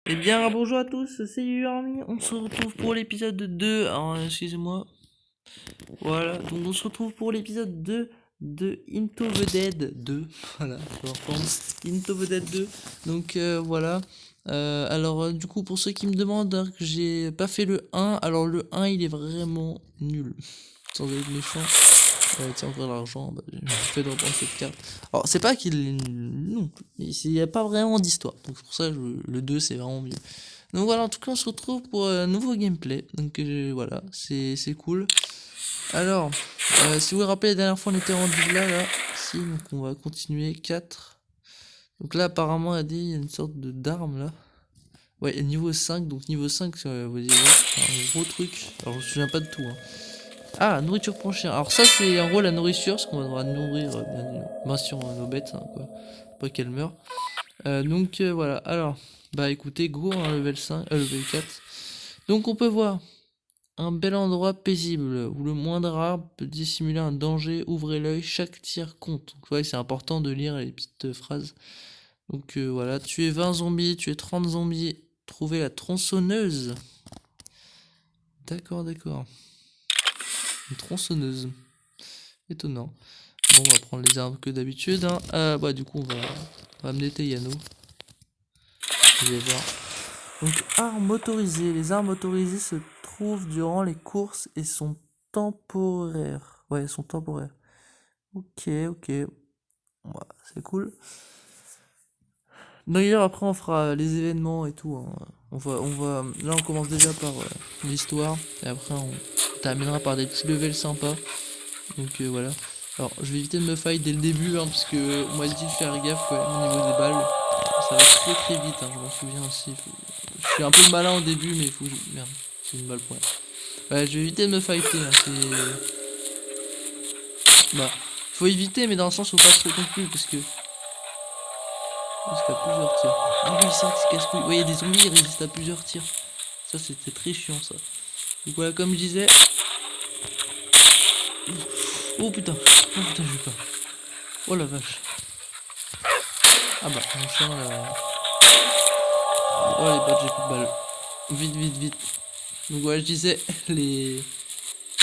Eh bien, bonjour à tous, c'est Urmi, on se retrouve pour l'épisode 2, alors excusez-moi, voilà, donc on se retrouve pour l'épisode 2 de Into the Dead 2, voilà, je reprends, Into the Dead 2, donc voilà, alors du coup pour ceux qui me demandent hein, que j'ai pas fait le 1, alors le 1 il est vraiment nul, sans être méchant. Tiens, ouvrir l'argent, bah, j'ai fait de reprendre cette carte. Alors, c'est pas qu'il est non, il n'y a pas vraiment d'histoire. Donc, c'est pour ça, le 2, c'est vraiment mieux. Donc, voilà, en tout cas, on se retrouve pour un nouveau gameplay. Donc, voilà, c'est cool. Alors, si vous vous rappelez, la dernière fois, on était rendu là. Si, donc, on va continuer. 4. Donc, là, apparemment, il y a une sorte de d'arme, là. Ouais, niveau 5. Donc, niveau 5, vous allez voir, c'est un gros truc. Alors, je me souviens pas de tout, hein. Ah, nourriture pour chien. Alors ça c'est en gros la nourriture, parce qu'on va devoir nourrir bien sûr nos bêtes, hein, quoi. Pas qu'elles meurent. Donc voilà, alors, bah écoutez, go, hein, level 5, level 4. Donc on peut voir un bel endroit paisible, où le moindre arbre peut dissimuler un danger, ouvrez l'œil, chaque tir compte. Donc ouais, c'est important de lire les petites phrases. Donc voilà, tuer 20 zombies, tuer 30 zombies, trouver la tronçonneuse. D'accord, d'accord. Une tronçonneuse. Étonnant. Bon, on va prendre les armes que d'habitude. Hein. Bah, du coup, on va amener Teyano. Vous allez voir. Donc, armes motorisées. Les armes motorisées se trouvent durant les courses et sont temporaires. Ouais, elles sont temporaires. Ok, ok. Ouais, c'est cool. D'ailleurs, après, on fera les événements et tout. Hein. Là, on commence déjà par l'histoire. Et après, on terminera par des petits levels sympas. Donc, voilà. Alors, je vais éviter de me fight dès le début, hein, parce que moi, je dis de faire gaffe quand même au niveau des balles. Ça va très très vite, hein, je m'en souviens aussi. Je suis un peu malin au début, mais il faut que je... Merde, c'est une balle pour rien. Ouais, je vais éviter de me fighter, hein, c'est... Bah, faut éviter, mais dans le sens, faut pas trop non plus, parce que... Parce qu'il y a plusieurs tirs. Ah oui, c'est vrai que c'est casse-couille. Ouais, il y a des zombies, ils résistent à plusieurs tirs. Ça, c'était très chiant, ça. Donc voilà, comme je disais... Oh putain, j'ai peur. Oh la vache. Ah bah, mon chien, là... Oh les potes, j'ai plus de balles. Vite, vite, vite. Donc voilà, je disais, les...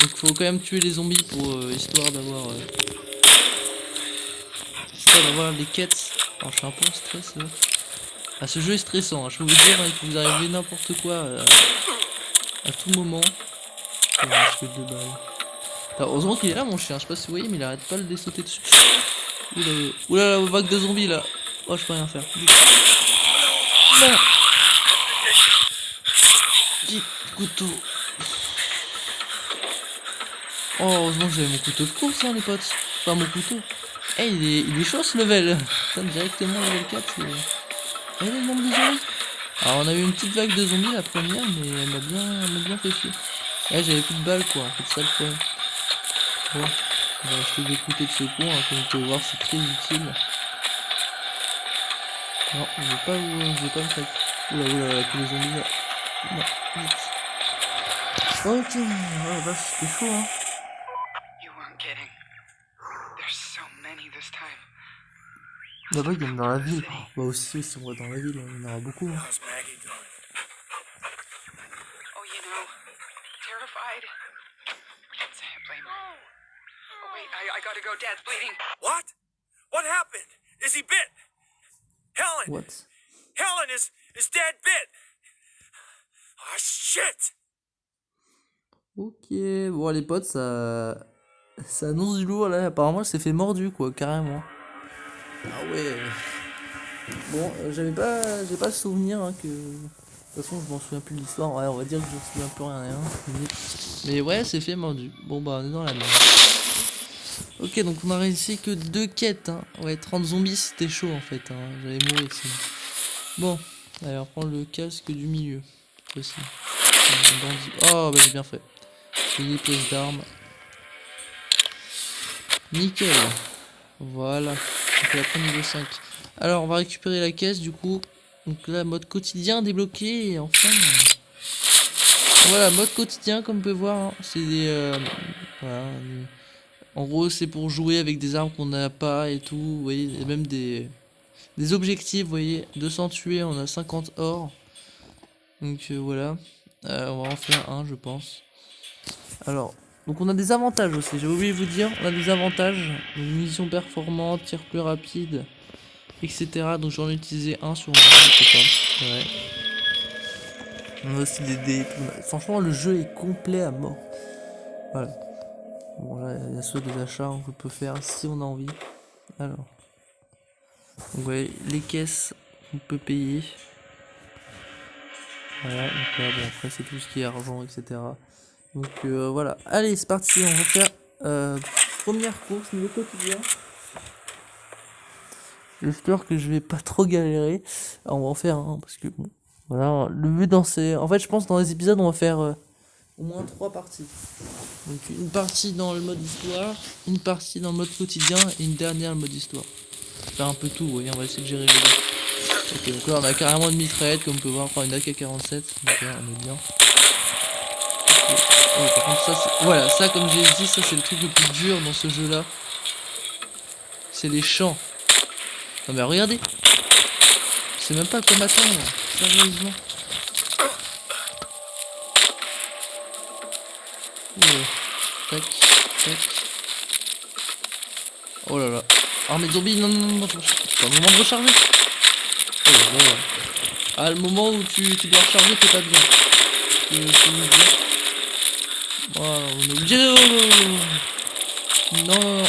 Donc faut quand même tuer les zombies pour histoire d'avoir les quêtes. Alors je suis un peu en stress là. Ah, ce jeu est stressant, hein. Je peux vous dire hein, qu'il vous arrive n'importe quoi à tout moment. Oh, je fais 2 balles. Alors, heureusement qu'il est là mon chien, je sais pas si vous voyez mais il arrête pas de les sauter dessus. Oula, oula la vague de zombies là. Oh je peux rien faire. Non. Vite, couteau. Oh heureusement que j'avais mon couteau de course hein les potes. Enfin mon couteau. Eh il est chaud ce level. Putain, directement level 4. Et le nombre de zombies. Alors on a eu une petite vague de zombies la première mais elle m'a bien fait chier. Là j'avais plus de balles quoi, en fait c'est ça le problème. Bon, on va acheter des couteaux de secours, hein, comme vous pouvez voir c'est très utile. Non, je vais pas me faire. Oula oula tous les zombies là. Non, vite. Ok, oh la vache, c'était chaud hein. Là-bas il y en a dans la ville. Bah aussi si on va dans la ville, il y en aura beaucoup. Hein. What? What happened? Is he bit? Helen! What? Helen is dead bit! Ah shit! Ok, bon les potes, ça annonce du lourd là, apparemment elle s'est fait mordu quoi, carrément. Ah ouais. Bon, j'ai pas le souvenir hein, que... De toute façon je m'en souviens plus de l'histoire, ouais on va dire que je me souviens plus rien, hein. Mais ouais c'est fait mordu, bon bah on est dans la merde. Ok donc on a réussi que 2 quêtes, hein. Ouais 30 zombies c'était chaud en fait, hein. J'allais mourir sinon. Bon, allez on prend le casque du milieu, aussi. Oh bah j'ai bien fait. J'ai des pièces d'armes. Nickel. Voilà. Donc après niveau 5. Alors on va récupérer la caisse du coup. Donc là mode quotidien débloqué et enfin. Voilà mode quotidien comme vous pouvez voir. Hein, c'est des voilà. En gros c'est pour jouer avec des armes qu'on n'a pas et tout. Vous voyez, et même des objectifs. Vous voyez 200 tués on a 50 or. Donc voilà. On va en faire un, je pense. Alors, donc on a des avantages aussi. J'ai oublié de vous dire, on a des avantages. Donc, munitions performantes, tir plus rapide, etc. Donc j'en ai utilisé un sur moi, je sais pas. Ouais. On a aussi des dés. Franchement, le jeu est complet à mort. Voilà. Bon là, il y a ceux des achats qu'on peut faire si on a envie. Alors. Donc vous voyez, les caisses, on peut payer. Voilà, donc là, bon, après c'est tout ce qui est argent, etc. Donc voilà, allez c'est parti, on va faire première course niveau quotidien. J'espère que je vais pas trop galérer. Alors, on va en faire un parce que bon, voilà, le but dans ces... En fait je pense dans les épisodes on va faire au moins 3 parties. Donc une partie dans le mode histoire, une partie dans le mode quotidien et une dernière le mode histoire. Faire un peu tout, vous voyez, on va essayer de gérer les deux. Ok, donc là on a carrément une mitraillette comme on peut voir, enfin une AK-47, donc là on est bien. Oh, par contre ça c'est... Voilà, ça comme j'ai dit, ça c'est le truc le plus dur dans ce jeu là. C'est les champs. Non mais regardez. C'est même pas à quoi m'attendre, sérieusement. Oh, tac, tac. Oh là là. Armée de zombies, non, non, non, non, c'est pas le moment de recharger. Oh là là. Ah, le moment où tu dois recharger, t'es pas bien. Voilà, on est obligé de... Non, non, non.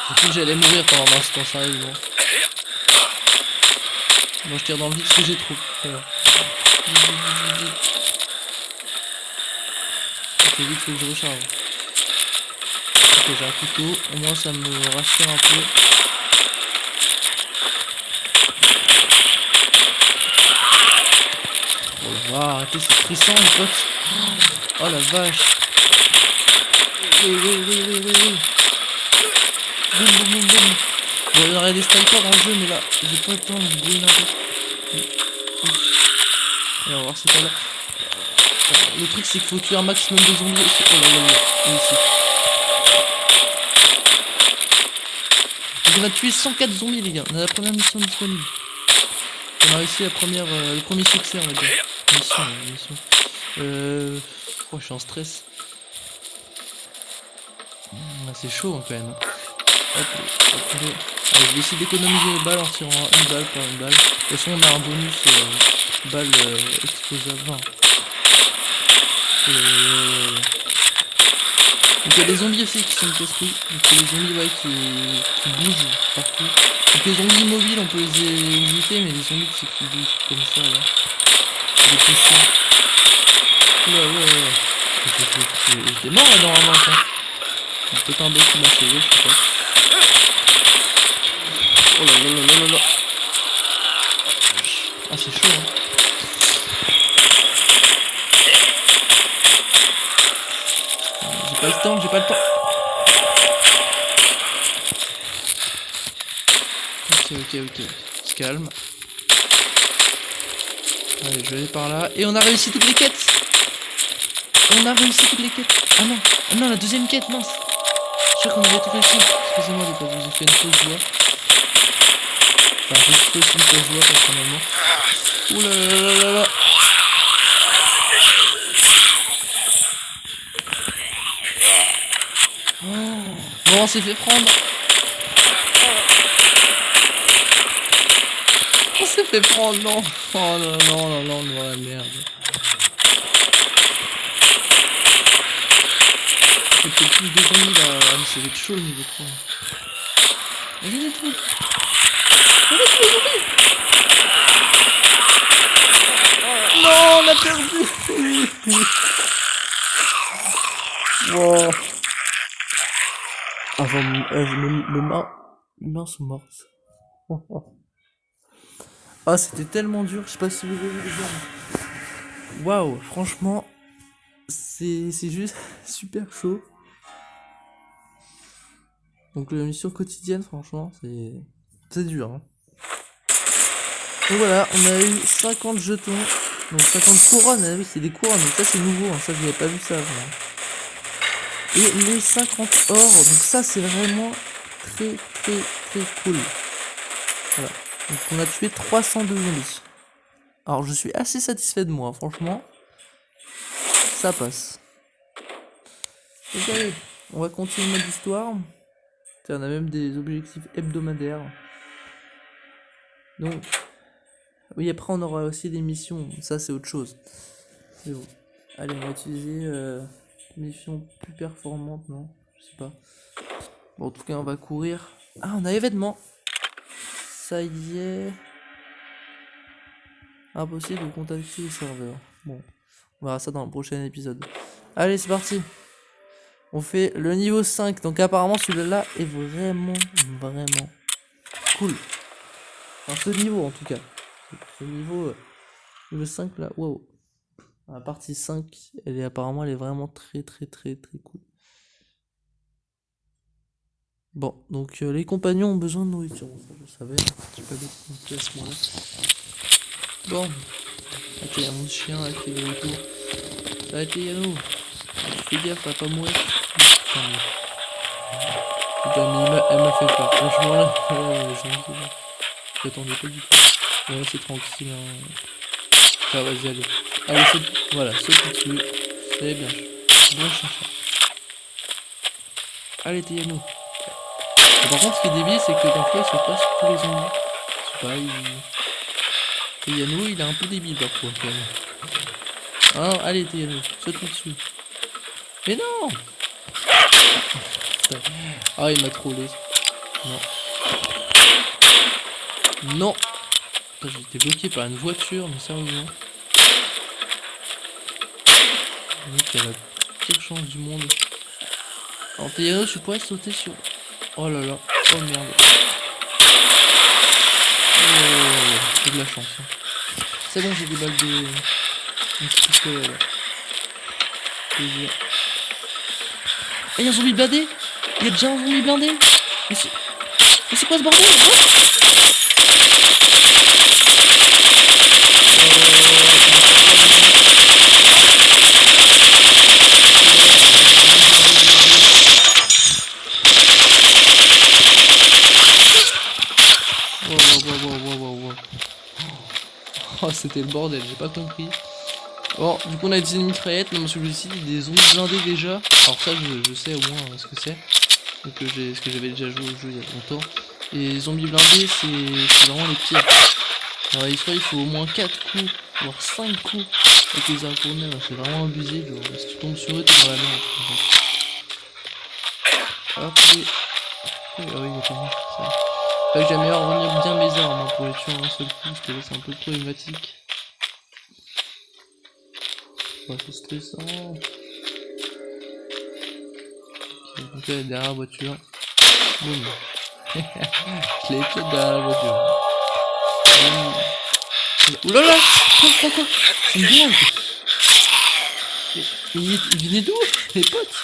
J'ai cru que j'allais mourir pendant un instant, sérieusement. Moi je tire dans le vide parce que j'ai trop. Voilà. Ok, vite, faut que je recharge. Ok, j'ai un couteau, au moins ça me rassure un peu. Oh, arrêtez, c'est stressant, les potes. Oh la vache. Oui, oui, oui, oui, oui, oui. Boum, boum, boum, boum. Bon, il y aurait des snipers dans le jeu, mais là, j'ai pas le temps, je brûle un peu. Et on va voir si pas là. Le truc, c'est qu'il faut tuer un maximum de zombies. Oh là là là, là. Ici. Donc on a tué 104 zombies, les gars. On a la première mission disponible. On a réussi la première, le premier succès, on va dire. Mission. Oh, je suis en stress. C'est chaud hein, quand même. Hop, allez, je vais essayer d'économiser les balles en tirant une balle par une balle. De toute façon, on a un bonus balle explosable. Enfin, donc il y a des zombies aussi qui sont casse-couilles. Donc il y a des zombies ouais, qui bougent partout. Donc les zombies immobiles on peut les éviter, mais les zombies qui bougent comme ça là. Des puissants. Ouais. J'étais mort là normalement ça. Peut-être un bug qui m'a sauvé, je sais pas. Oh là là là là là là. Ah c'est chaud hein. J'ai pas le temps. Ok. On se calme. Allez, je vais aller par là. Et on a réussi toutes les quêtes. Ah non, la deuxième quête, mince. Je crois qu'on avait tout réussi. Excusez-moi de pas vous ai fait une fausse joie. Enfin, j'ai fait aussi une fausse joie personnellement. Ouh là là. Oh. Bon, on s'est fait prendre. On s'est fait prendre, non. Oh non, la merde. C'est peut-être plus de zombies là. Ah, mais ça va être chaud le niveau 3. Vas-y, détruis. Non, on a perdu. Wow. Avant, mes mains sont mortes. Ah, c'était tellement dur, je sais pas si vous avez vu les gens. Waouh, franchement, c'est juste super chaud. Donc la mission quotidienne, franchement, c'est dur. Hein. Donc voilà, on a eu 50 jetons, donc 50 couronnes. Ah oui, c'est des couronnes, donc ça c'est nouveau, hein. Ça je n'avais pas vu ça avant. Et les 50 or, donc ça c'est vraiment très cool. Voilà. Donc on a tué 302 zombies. Alors je suis assez satisfait de moi, franchement. Ça passe. Donc allez, on va continuer notre histoire. Tiens, on a même des objectifs hebdomadaires. Donc, oui, après on aura aussi des missions. Ça c'est autre chose. C'est bon. Allez, on va utiliser mission plus performante, non? Je sais pas. Bon, en tout cas, on va courir. Ah, on a événement. Ça y est. Impossible de contacter les serveurs. Bon, on verra ça dans le prochain épisode. Allez, c'est parti. On fait le niveau 5. Donc apparemment celui-là est vraiment cool. Enfin, ce niveau en tout cas. Ce niveau, niveau 5 là, wow. La partie 5, elle est vraiment très cool. Bon, donc les compagnons ont besoin de nourriture. Bon, ça je savais. J'ai pas d'autres compris à ce moment-là. Bon. Ok, il y a mon chien là qui est de retour. Ça va être Yano. Fais gaffe à pas mourir. Putain, mais elle m'a fait peur. Franchement là, je m'attendais pas du tout. Ouais, c'est tranquille. Hein. Ah, vas-y, allez. Allez, voilà, saute dessus. Très bien. Bon chien. Allez, Yano. Par contre, ce qui est débile, c'est que parfois il se passe tous les zombies. Je sais pas, Yano, il est un peu débile parfois quand même. Ah non, allez, Yano, saute dessus. Mais non! Ah, il m'a trollé. Non. Non! J'ai été bloqué par une voiture, mais sérieusement. Le mec, il a la pire chance du monde. Alors, Yano, tu pourrais sauter sur. Oh là là, oh merde. Oh, j'ai de la chance. Hein. C'est bon, j'ai des balles de. Un petit pistolet là. Plaisir. Ah, y'a un zombie blindé! Y'a déjà un zombie blindé! Mais c'est quoi ce bordel? Wow. Oh, c'était le bordel, j'ai pas compris. Bon, du coup on a des ennemis mitraillettes, mais celui-ci, des zombies blindés déjà. Alors ça, je sais au moins ce que c'est. Donc ce que j'avais déjà joué au jeu il y a longtemps. Et les zombies blindés, c'est vraiment les pires. Alors il faut au moins 4 coups, voire 5 coups avec les incontournables. C'est vraiment abusé, genre si tu tombes sur eux, t'es dans la merde. Hop, ah oui, il y a pas mal, ça. J'aime bien revenir bien mes armes hein, pour les tuer en un seul coup, parce que là c'est un peu problématique. Oh, c'est stressant. Okay, donc là, derrière la voiture. Boum. Je l'ai pied derrière la voiture. Oulala! Quoi? C'est une blague! Il venait d'où? Les potes?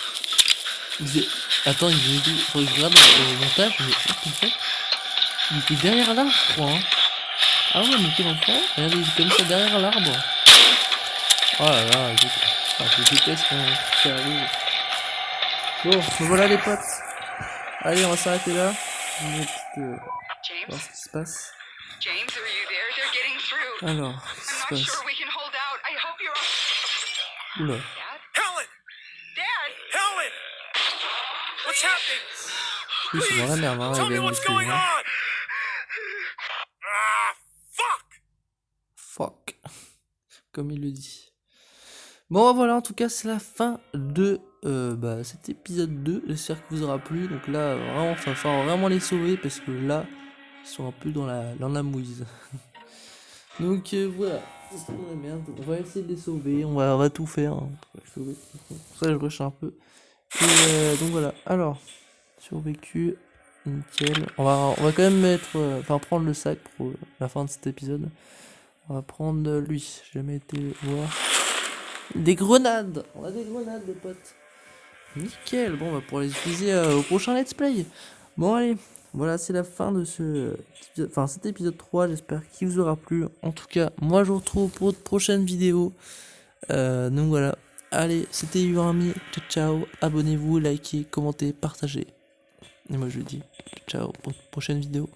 Attends, il venait d'où? Faudrait que je regarde au montage, mais what the fuck? Il était derrière l'arbre, je crois. Hein. Ah ouais, mais quel enfant? Regardez, il est comme ça derrière l'arbre. Oh là là, je déteste quand ça arrive. Bon, voilà les potes. Allez, on va s'arrêter là. Je vais voir ce qui se passe. James, are you there? They're getting through. Alors, qu'est-ce qui se I'm not passe? sure we can hold out. I hope you're Oula. Dad? Helen! Dad! Helen! What's happening? Oui, c'est dans la merde, hein, Tell il me vient de what's me going suivre. on! Ah, fuck! Fuck. Comme il le dit. Bon, voilà, en tout cas, c'est la fin de cet épisode 2. J'espère que vous aura plu. Donc là, vraiment, il va falloir vraiment les sauver parce que là, ils sont un peu dans la mouise. Donc voilà, c'est dans la merde. On va essayer de les sauver. On va tout faire. Hein, pour les sauver. Pour ça, je rush un peu. Et donc voilà. Alors, survécu. Nickel. On va quand même prendre le sac pour la fin de cet épisode. On va prendre lui. J'ai jamais été voir. Des grenades. On a des grenades, les potes. Nickel. Bon, on va pouvoir les utiliser au prochain let's play. Bon, allez. Voilà, c'est la fin de cet épisode 3. J'espère qu'il vous aura plu. En tout cas, moi, je vous retrouve pour de prochaines vidéos. Donc voilà. Allez, c'était Urami. Ciao. Abonnez-vous, likez, commentez, partagez. Et moi, je vous dis ciao pour de prochaines vidéos.